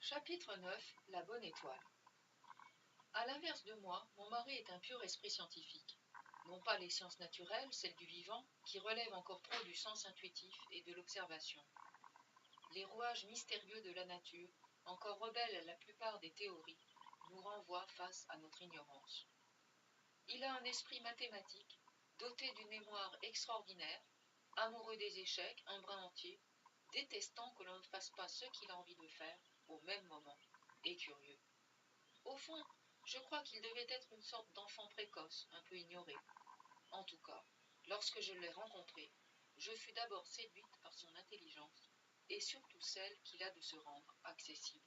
Chapitre 9. La bonne étoile. À l'inverse de moi, mon mari est un pur esprit scientifique. Non pas les sciences naturelles, celles du vivant, qui relèvent encore trop du sens intuitif et de l'observation. Les rouages mystérieux de la nature, encore rebelles à la plupart des théories, nous renvoient face à notre ignorance. Il a un esprit mathématique, doté d'une mémoire extraordinaire, amoureux des échecs, un brin entier, détestant que l'on ne fasse pas ce qu'il a envie de faire au même moment, et curieux. Au fond, je crois qu'il devait être une sorte d'enfant précoce, un peu ignoré. En tout cas, lorsque je l'ai rencontré, je fus d'abord séduite par son intelligence, et surtout celle qu'il a de se rendre accessible.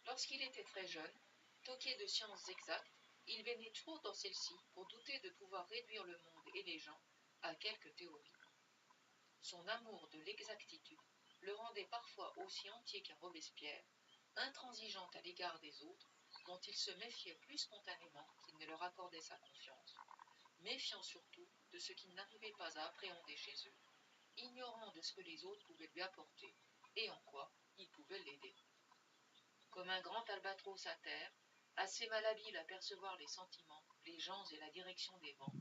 Lorsqu'il était très jeune, toqué de sciences exactes, il baignait trop dans celles-ci pour douter de pouvoir réduire le monde et les gens à quelques théories. Son amour de l'exactitude le rendait parfois aussi entier qu'un Robespierre, intransigeant à l'égard des autres, dont il se méfiait plus spontanément qu'il ne leur accordait sa confiance, méfiant surtout de ce qu'il n'arrivait pas à appréhender chez eux, ignorant de ce que les autres pouvaient lui apporter et en quoi ils pouvaient l'aider. Comme un grand albatros à terre, assez malhabile à percevoir les sentiments, les gens et la direction des vents,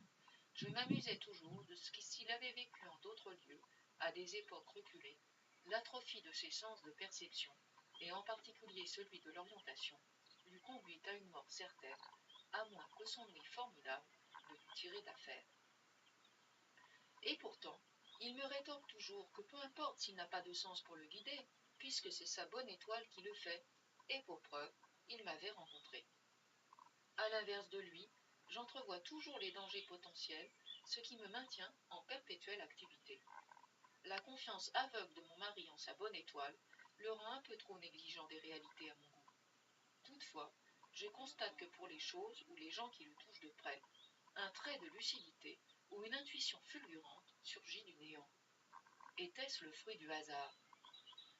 je m'amusais toujours de ce que s'il avait vécu en d'autres lieux, à des époques reculées, l'atrophie de ses sens de perception, et en particulier celui de l'orientation, l'eût conduit à une mort certaine, à moins que son nez formidable ne l'eût tiré d'affaire. Et pourtant, il me rétorque toujours que peu importe s'il n'a pas de sens pour le guider, puisque c'est sa bonne étoile qui le fait, et pour preuve, il m'avait rencontré. À l'inverse de lui, j'entrevois toujours les dangers potentiels, ce qui me maintient en perpétuelle activité. La confiance aveugle de mon mari en sa bonne étoile le rend un peu trop négligent des réalités à mon goût. Toutefois, je constate que pour les choses ou les gens qui le touchent de près, un trait de lucidité ou une intuition fulgurante surgit du néant. Était-ce le fruit du hasard?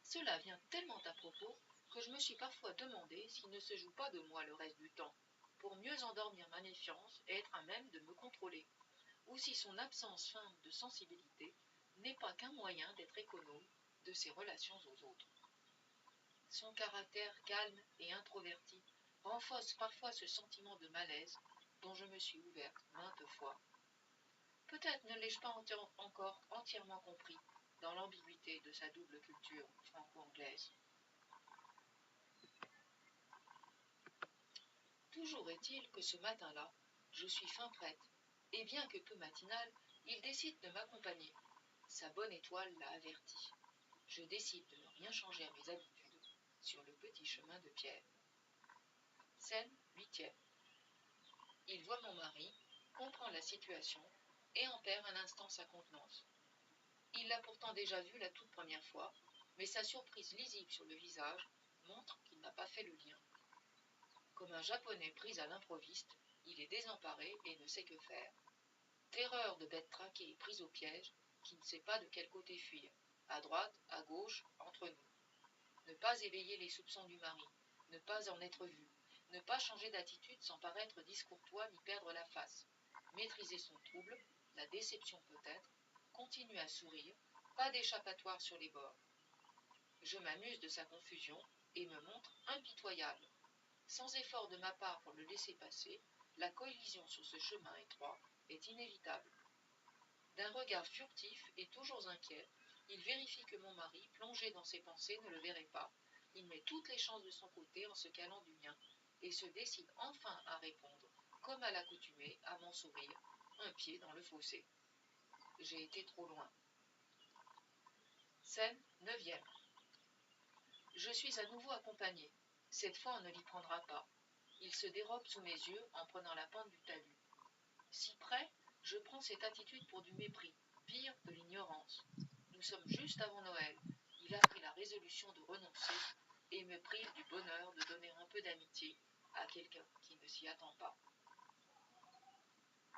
Cela vient tellement à propos que je me suis parfois demandé s'il ne se joue pas de moi le reste du temps, pour mieux endormir ma méfiance et être à même de me contrôler, ou si son absence feinte de sensibilité n'est pas qu'un moyen d'être économe de ses relations aux autres. Son caractère calme et introverti renforce parfois ce sentiment de malaise dont je me suis ouverte maintes fois. Peut-être ne l'ai-je pas encore entièrement compris dans l'ambiguïté de sa double culture franco-anglaise. Toujours est-il que ce matin-là, je suis fin prête, et bien que peu matinale, il décide de m'accompagner. Sa bonne étoile l'a averti. Je décide de ne rien changer à mes habitudes sur le petit chemin de pierre. Scène 8e. Il voit mon mari, comprend la situation et en perd un instant sa contenance. Il l'a pourtant déjà vu la toute première fois, mais sa surprise lisible sur le visage montre qu'il n'a pas fait le lien. Comme un Japonais pris à l'improviste, il est désemparé et ne sait que faire. Terreur de bête traquée et prise au piège, qui ne sait pas de quel côté fuir, à droite, à gauche, entre nous. Ne pas éveiller les soupçons du mari, ne pas en être vu, ne pas changer d'attitude sans paraître discourtois ni perdre la face, maîtriser son trouble, la déception peut-être, continuer à sourire, pas d'échappatoire sur les bords. Je m'amuse de sa confusion et me montre impitoyable. Sans effort de ma part pour le laisser passer, la collision sur ce chemin étroit est inévitable. D'un regard furtif et toujours inquiet, il vérifie que mon mari, plongé dans ses pensées, ne le verrait pas. Il met toutes les chances de son côté en se calant du mien et se décide enfin à répondre, comme à l'accoutumée, à mon sourire, un pied dans le fossé. J'ai été trop loin. Scène 9e. Je suis à nouveau accompagnée. Cette fois, on ne l'y prendra pas. Il se dérobe sous mes yeux en prenant la pente du talus. Si près, je prends cette attitude pour du mépris, pire de l'ignorance. Nous sommes juste avant Noël. Il a pris la résolution de renoncer et me prive du bonheur de donner un peu d'amitié à quelqu'un qui ne s'y attend pas.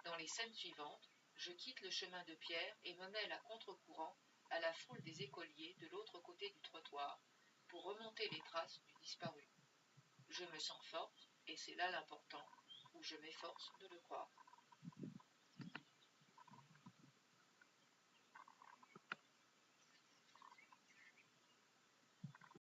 Dans les scènes suivantes, je quitte le chemin de pierre et me mêle à contre-courant à la foule des écoliers de l'autre côté du trottoir pour remonter les traces du disparu. Je me sens forte, et c'est là l'important, ou je m'efforce de le croire.